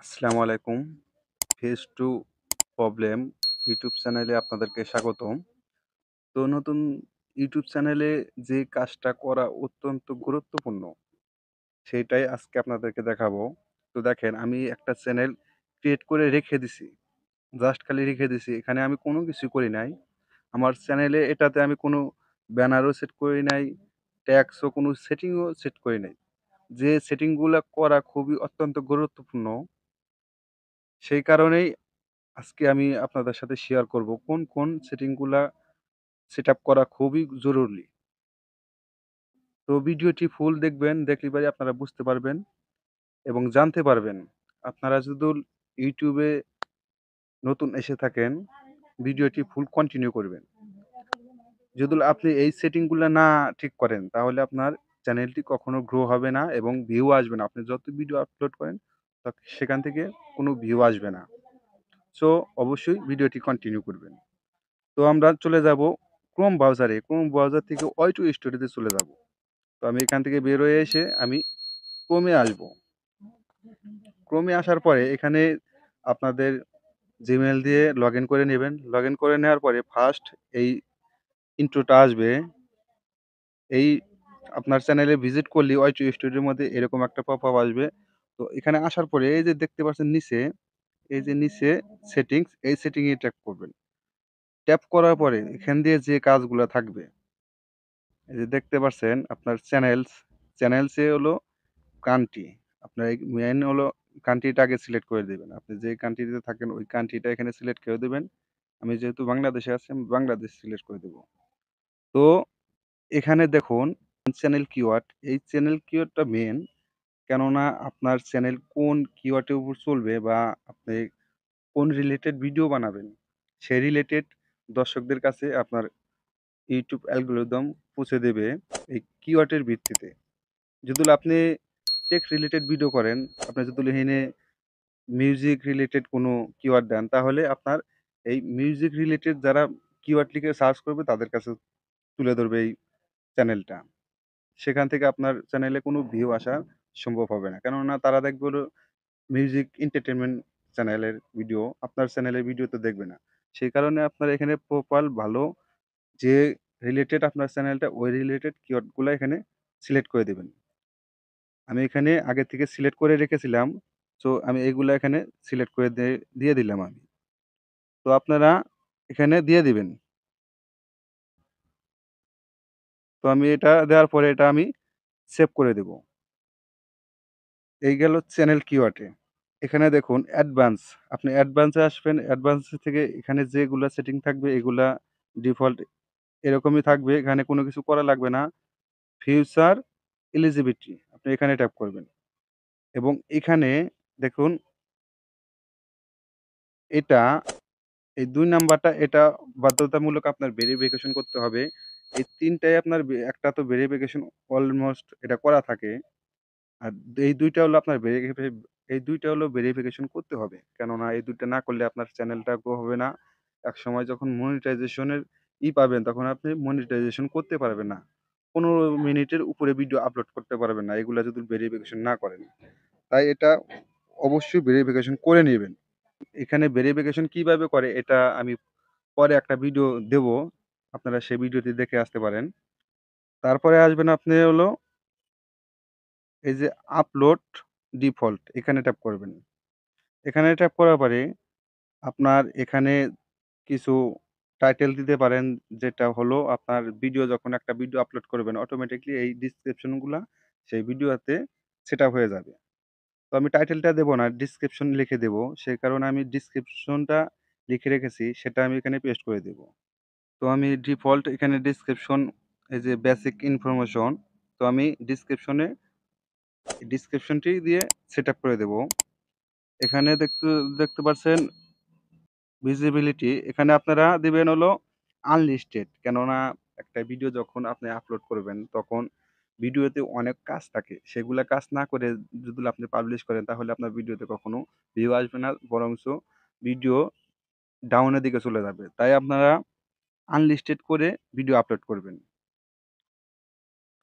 আসসালামু আলাইকুম। Face to problem YouTube চ্যানেলে আপনাদেরকে স্বাগতম। তো নতুন ইউটিউব চ্যানেলে যে কাজটা করা অত্যন্ত গুরুত্বপূর্ণ, সেইটাই আজকে আপনাদেরকে দেখাবো। তো দেখেন আমি একটা চ্যানেল ক্রিয়েট করে রেখে দিছি। জাস্ট খালি রেখে দিছি। এখানে আমি কোনো কিছু করি নাই। আমার চ্যানেলে এটাতে আমি কোনো ব্যানারও সেট করি নাই, ট্যাগসও কোনো সেটিংও সেট করি নাই। যে সেটিংগুলা করা খুবই অত্যন্ত গুরুত্বপূর্ণ, সেই কারণেই আজকে আমি আপনাদের সাথে শেয়ার করব কোন সেটিংগুলা সেটআপ করা খুবই জরুরি। তো ভিডিওটি ফুল দেখবেন, দেখলে পরে আপনারা বুঝতে পারবেন এবং জানতে পারবেন। আপনারা যদি YouTube এ নতুন এসে থাকেন, ভিডিওটি ফুল কন্টিনিউ করবেন। যদি আপনি এই সেটিংগুলা না ঠিক করেন, তাহলে আপনার চ্যানেলটি কখনো গ্রো হবে না এবং ভিউ আসবে না। আপনি যত ভিডিও আপলোড করেন, সেখান থেকে কোনো ভিউ আসবে না। সো অবশ্যই ভিডিওটি কন্টিনিউ করবেন। তো আমরা চলে যাব ক্রোম ব্রাউজারে। ক্রোম ব্রাউজার থেকে ওয়াই2 স্টুডিওতে চলে যাব। তো আমি এখান থেকে বের হয়ে এসে আমি ক্রোমে আসব। ক্রোমে আসার পরে এখানে আপনাদের জিমেইল দিয়ে লগইন করে নেবেন। লগইন করে নেওয়ার পরে ফার্স্ট এই ইন্ট্রোটা আসবে। এই আপনার চ্যানেলে ভিজিট করলে ওয়াই2 স্টুডিওর মধ্যে এরকম একটা পপআপ আসবে। তো এখানে আসার পরে এই যে দেখতে পাচ্ছেন নিচে, এই যে নিচে সেটিংস, এই সেটিং এ ট্যাপ করবেন। ট্যাপ করার পরে এখান দিয়ে যে কাজগুলা থাকবে, এই যে দেখতে পাচ্ছেন আপনার চ্যানেলসে হলো কান্ট্রি। আপনার এই মেইন হলো কান্ট্রিটা আগে সিলেক্ট করে দিবেন। আপনি যে কান্ট্রিতে থাকেন ওই কান্ট্রিটা এখানে সিলেক্ট করে দিবেন। আমি যেহেতু বাংলাদেশে আছি, আমি বাংলাদেশ সিলেক্ট করে দেব। তো এখানে দেখুন চ্যানেল কিওয়ার্ড, এই চ্যানেল কিওয়ার্ডটা মেইন। কেননা আপনার চ্যানেল কোন কিওয়ার্ডের উপর চলবে বা আপনি কোন রিলেটেড ভিডিও বানাবেন, সেই রিলেটেড দর্শকদের কাছে আপনার ইউটিউব অ্যালগরিদম পৌঁছে দেবে এই কিওয়ার্ডের ভিত্তিতে। যদি আপনি টেক রিলেটেড ভিডিও করেন, আপনি যদি এখানে মিউজিক রিলেটেড কোনো কিওয়ার্ড দেন, তাহলে আপনার এই মিউজিক রিলেটেড যারা কিওয়ার্ড লিখে সার্চ করবে তাদের কাছে তুলে ধরবে এই চ্যানেলটা। সেখান থেকে আপনার চ্যানেলে কোনো ভিউ আসা সম্ভব হবে না। কেননা তারা দেখবে হলো মিউজিক এন্টারটেইনমেন্ট চ্যানেলের ভিডিও, আপনার চ্যানেলের ভিডিও তো দেখবে না। সেই কারণে আপনার এখানে প্রপার ভালো যে রিলেটেড আপনার চ্যানেলটা, ওই রিলেটেড কিওয়ার্ডগুলা এখানে সিলেক্ট করে দিবেন। আমি এখানে আগে থেকে সিলেক্ট করে রেখেছিলাম। সো আমি এগুলা এখানে সিলেক্ট করে দিয়ে দিলাম আমি। তো আপনারা এখানে দিয়ে দিবেন। তো আমি এটা দেওয়ার পরে এটা আমি সেভ করে দেব। এই গেল চ্যানেল কিওয়ার্ডে। এখানে দেখুন অ্যাডভান্স। আপনি অ্যাডভান্স এ আসবেন। অ্যাডভান্স থেকে এখানে যেগুলা সেটিং থাকবে এগুলা ডিফল্ট এরকমই থাকবে। এখানে কোনো কিছু করা লাগবে না। ফিউচার এলিজিবিলিটি আপনি এখানে ট্যাপ করবেন। এবং এখানে দেখুন এটা এই ২ নাম্বারটা এটা বাধ্যতামূলক আপনার ভেরিফিকেশন করতে হবে। এই ৩ টাই আপনার একটা তো ভেরিফিকেশন অলমোস্ট এটা করা থাকে। আর এই ২ টা হলো আপনার এই ২ টা হলো ভেরিফিকেশন করতে হবে। কেননা এই ২ টা না করলে আপনার চ্যানেলটা গ্রো হবে না। একসময় যখন মনিটাইজেশন এর পাবেন তখন আপনি মনিটাইজেশন করতে পারবেন না। ১৫ মিনিটের উপরে ভিডিও আপলোড করতে পারবেন না, এগুলা যদি ভেরিফিকেশন না করেন। তাই এটা অবশ্যই ভেরিফিকেশন করে নিবেন। এখানে ভেরিফিকেশন কিভাবে করে এটা আমি পরে একটা ভিডিও দেব। আপনারা সেই ভিডিওটি দেখে আসতে পারেন। তারপরে আসবেন আপনি হলো এই যে আপলোড ডিফল্ট এখানে ট্যাপ করবেন। এখানে ট্যাপ করার পরে আপনার এখানে কিছু টাইটেল দিতে পারেন, যেটা হলো আপনার ভিডিও যখন একটা ভিডিও আপলোড করবেন অটোমেটিক্যালি এই ডেসক্রিপশন গুলা সেই ভিডিওতে সেটআপ হয়ে যাবে। তো আমি টাইটেলটা দেব না, ডেসক্রিপশন লিখে দেব। সেই কারণে আমি ডেসক্রিপশনটা লিখে রেখেছি সেটা আমি এখানে পেস্ট করে দেব। তো আমি ডিফল্ট এখানে ডেসক্রিপশন এই যে বেসিক ইনফরমেশন, তো আমি ডেসক্রিপশনটি দিয়ে সেটআপ করে দেব। এখানে দেখতে পাচ্ছেন ভিজিবিলিটি, এখানে আপনারা দিবেন হলো আনলিস্টেড। কেননা একটা ভিডিও যখন আপনি আপলোড করবেন তখন ভিডিওতে অনেক কাজ থাকে। সেগুলা কাজ না করে যদি আপনি পাবলিশ করেন তাহলে আপনার ভিডিওতে কখনো ভিউ আসবে না, বরঞ্চ ভিডিও ডাউনের দিকে চলে যাবে। তাই আপনারা আনলিস্টেড করে ভিডিও আপলোড করবেন।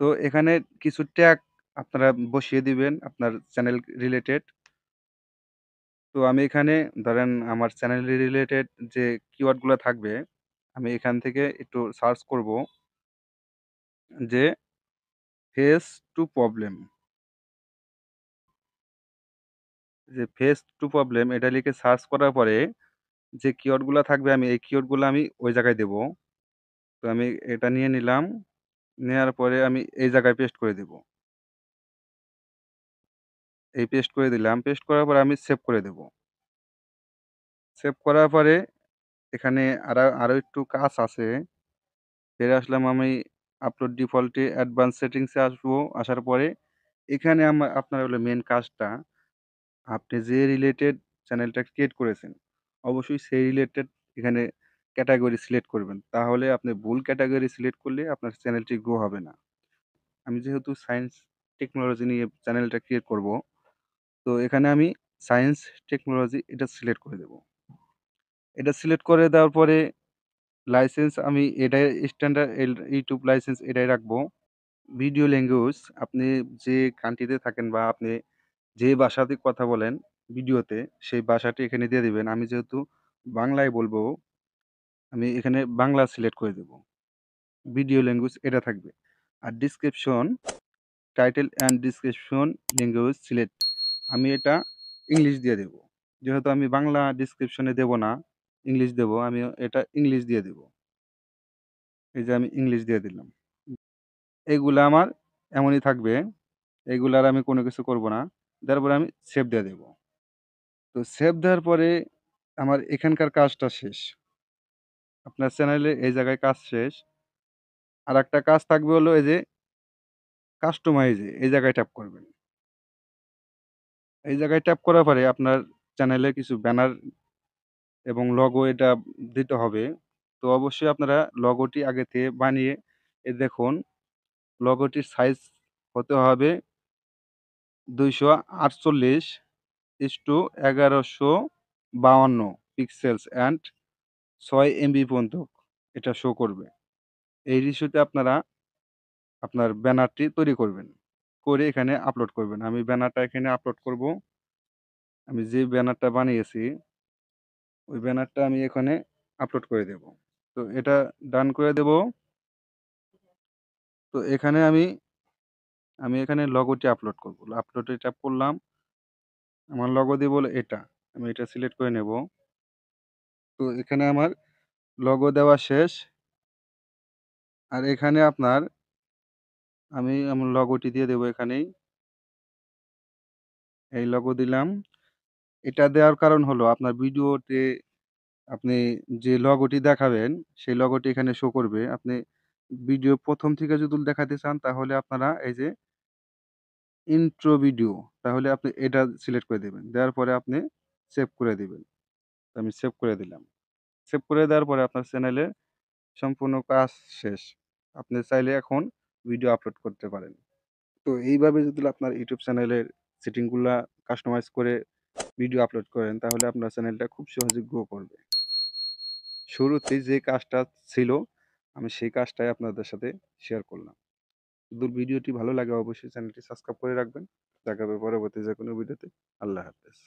তো এখানে কিছু ট্যাগ আপনারা বসিয়ে দিবেন আপনার চ্যানেল রিলেটেড। তো আমি এখানে ধরেন আমার চ্যানেল রিলেটেড যে কিওয়ার্ডগুলা থাকবে, আমি এখান থেকে একটু সার্চ করব যে ফেস টু প্রবলেম। যে ফেস টু প্রবলেম এটা লিখে সার্চ করার পরে যে কিওয়ার্ডগুলা থাকবে আমি এই কিওয়ার্ডগুলো আমি ওই জায়গায় দেব। তো আমি এটা নিয়ে নিলাম। নেয়ার পরে আমি এই জায়গায় পেস্ট করে দেব। এই পেস্ট করে দিলাম। পেস্ট করার পরে আমি সেভ করে দেব। সেভ করার পরে এখানে আরো একটু কাজ আছে। ফিরে আসলাম আমি আপলোড ডিফল্টে অ্যাডভান্স সেটিংস এ আসবো। আসার পরে এখানে আপনার হলো মেইন কাজটা আপনি যে রিলেটেড চ্যানেলটা ক্রিয়েট করেছেন, অবশ্যই সেই রিলেটেড এখানে ক্যাটেগরি সিলেক্ট করবেন। তাহলে আপনি ভুল ক্যাটেগরি সিলেক্ট করলে আপনার চ্যানেলটি গ্রো হবে না। আমি যেহেতু সায়েন্স টেকনোলজি নিয়ে চ্যানেলটা ক্রিয়েট করব, তো এখানে আমি সায়েন্স টেকনোলজি এটা সিলেক্ট করে দেব। এটা সিলেক্ট করে দেওয়ার পরে লাইসেন্স আমি এটাই স্ট্যান্ডার্ড ইউটিউব লাইসেন্স এটাই রাখবো। ভিডিও ল্যাঙ্গুয়েজ আপনি যে কান্ট্রিতে থাকেন বা আপনি যে ভাষাতে কথা বলেন ভিডিওতে, সেই ভাষাটি এখানে দিয়ে দিবেন। আমি যেহেতু বাংলায় বলবো, আমি এখানে বাংলা সিলেক্ট করে দেব। ভিডিও ল্যাঙ্গুয়েজ এটা থাকবে। আর description, title and description language select. আমি এটা ইংলিশ দিয়ে দেব। যেহেতু আমি বাংলা ডেসক্রিপশনে দেব না, ইংলিশ দেব। আমি এটা ইংলিশ দিয়ে দেব। এই যে আমি ইংলিশ দিয়ে দিলাম। এগুলা আমার এমনই থাকবে। এগুলার আমি কোনো কিছু করব না। দেওয়ার পরে আমি সেভ দিয়ে দেব। তো সেভ দেওয়ার পরে আমার এখানকার কাজটা শেষ। আপনার চ্যানেলে এই জায়গায় কাজ শেষ। আরেকটা কাজ থাকবে হলো এই যে কাস্টমাইজ এ এই জায়গায় ট্যাপ করবেন। এই জায়গায় ট্যাপ করার পরে আপনার চ্যানেলে কিছু ব্যানার এবং লোগো এটা দিতে হবে। তো অবশ্যই আপনারা লোগোটি আগে থেকে বানিয়ে দেখুন লোগোটির সাইজ হতে হবে 248:1152 পিক্সেলস অ্যান্ড ৬ এমবি পর্যন্ত এটা শো করবে। এই রেশিওতে আপনারা আপনার ব্যানারটি তৈরি করবেন। করে এখানে আপলোড করবেন। আমি ব্যানারটা এখানে আপলোড করব। আমি যে ব্যানারটা বানিয়েছি, ওই ব্যানারটা আমি এখানে আপলোড করে দেব। তো এটা ডান করে দেব। তো এখানে আমি এখানে লোগোটি আপলোড করব। আপলোডে ট্যাপ করলাম। আমার লোগো দিব হলো এটা। আমি এটা সিলেক্ট করে নেব। তো এখানে আমার লোগো দেওয়া শেষ। আর এখানে আপনার আমি আমার লোগোটি দিয়ে দেব এখানেই। এই লোগো দিলাম। এটা দেওয়ার কারণ হলো আপনার ভিডিওতে আপনি যে লোগোটি দেখাবেন, সেই লোগোটি এখানে শো করবে। আপনি ভিডিও ১ম থেকে যদি দেখাতে চান তাহলে আপনারা এই যে ইন্ট্রো ভিডিও তাহলে আপনি এটা সিলেক্ট করে দিবেন। দেওয়ার পরে আপনি সেভ করে দিবেন। তো আমি সেভ করে দিলাম। সেভ করে দেওয়ার পরে আপনার চ্যানেলে সম্পূর্ণ কাজ শেষ। আপনি চাইলে এখন ভিডিও আপলোড করতে পারেন। তো এইভাবে যদি আপনার ইউটিউব চ্যানেলের সেটিংগুলা কাস্টমাইজ করে ভিডিও আপলোড করেন তাহলে আপনার চ্যানেলটা খুব সহজে গ্রো করবে। শুরুতেই যে কাজটা ছিল আমি সেই কাজটাই আপনাদের সাথে শেয়ার করলাম। যদি ভিডিওটি ভালো লাগে অবশ্যই চ্যানেলটি সাবস্ক্রাইব করে রাখবেন। দেখা হবে পরবর্তী যেকোনো ভিডিওতে। আল্লাহ হাফেজ।